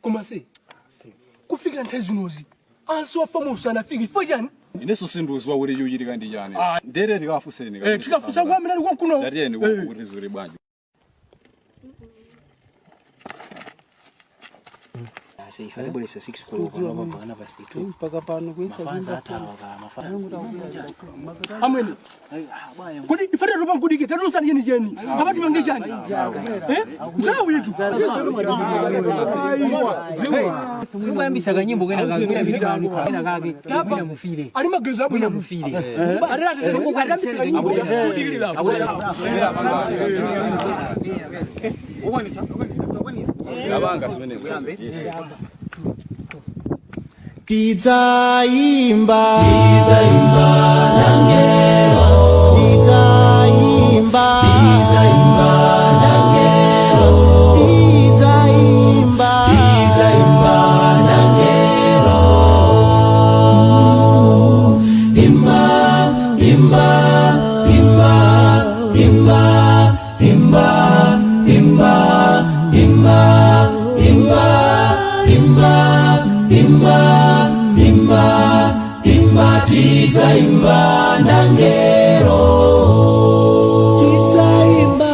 Koma se kufika ntezinozi anso afamusa nafiki fojani ineso sinduzwa uri yuyiri kandi jani ndere ndikafuseni tikafusa kwamira ndi kwakuno ndariye ndikurizuri bwanji Ifanye bole sa 6 kwa bana basi tu mpaka pano kuisa mafanza hata mafanza amweni kodi ifare roba kudike tarusa ni jeni abati bange jani njawo yetu ngwambisa kanyimbo kena kakira bikani kana kake tapina mufile ari mageza abuna mufile ari ati soko kwambisa kanyimbo kudikira abanga simene Tidzayimba nangelo Tidzayimba nangelo Tidzayimba nangelo imba Tidzayimba nangelo Tidzayimba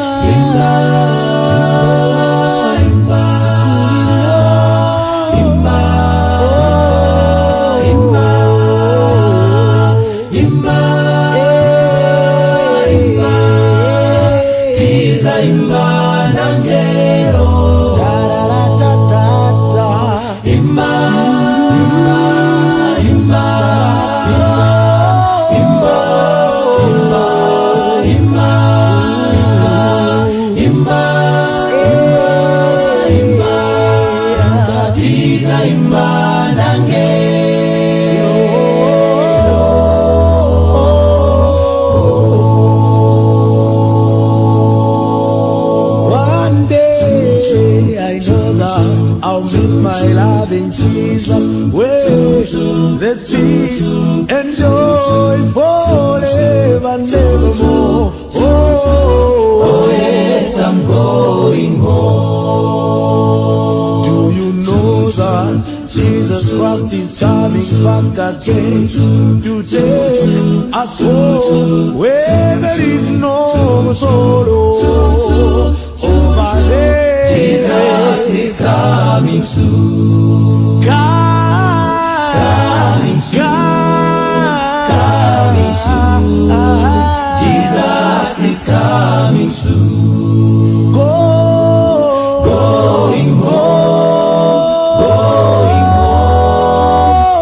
Tidzayimba nangelo tararatata imba my loving Jesus, where there's peace and joy forever and evermore. Oh, yes, I'm going home. Do you know that Jesus Christ is coming back again to take us home where there is no sorrow over there? Jesus is coming soon. Coming soon. Jesus is coming soon. Going home.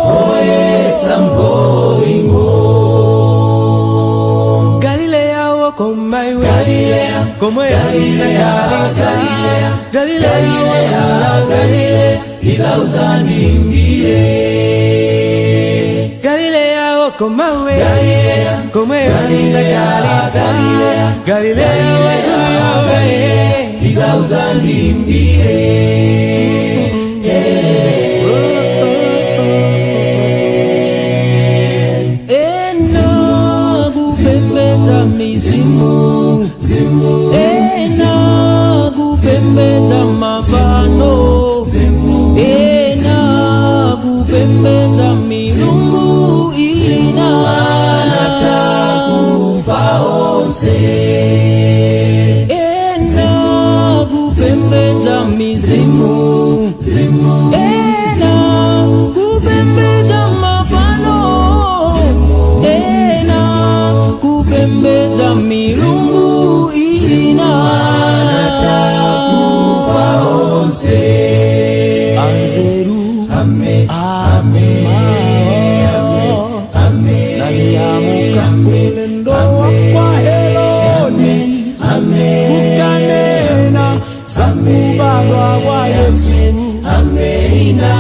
Oh yes, I'm going home. Galilea, walk on my way. Galilea, como Galilea, izauzaningie. Galilea, walk on my way. Galilea, como Galilea, izauzaningie. Ena gufembeta mizimu, ena gufembeta mafano, ena gufembeta milungu ina natakufa ose. Ena gufembeta mizimu, ena gufembeta mafano, ena gufembeta milungu ina natakufa ose. Anzeru ame naliamuka ulendo kwa Herode ukanena sakubalwa wa Yesu ina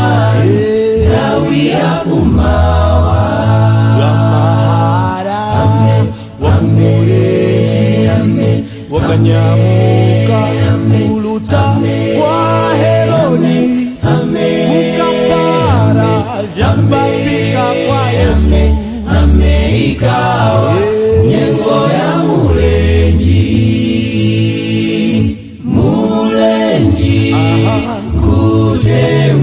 tawi ya kumawa lamahara wamureji wakanyamuka uluta kwa Herode ukapara vyambapika kwa Yesu ikawa nyengo ya mulenji kutemwa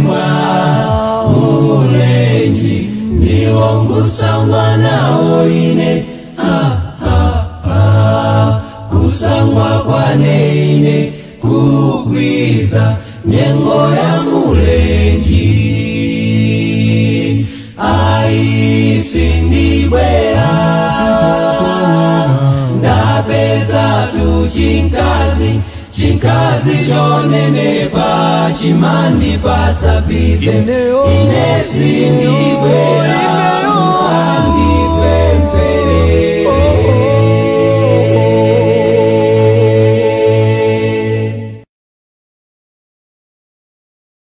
Mwakwaneine kukwiza nyengo ya mulenji aisindibwera ndapeza tu chinkazi chonenepa chimandi pasapize inesindi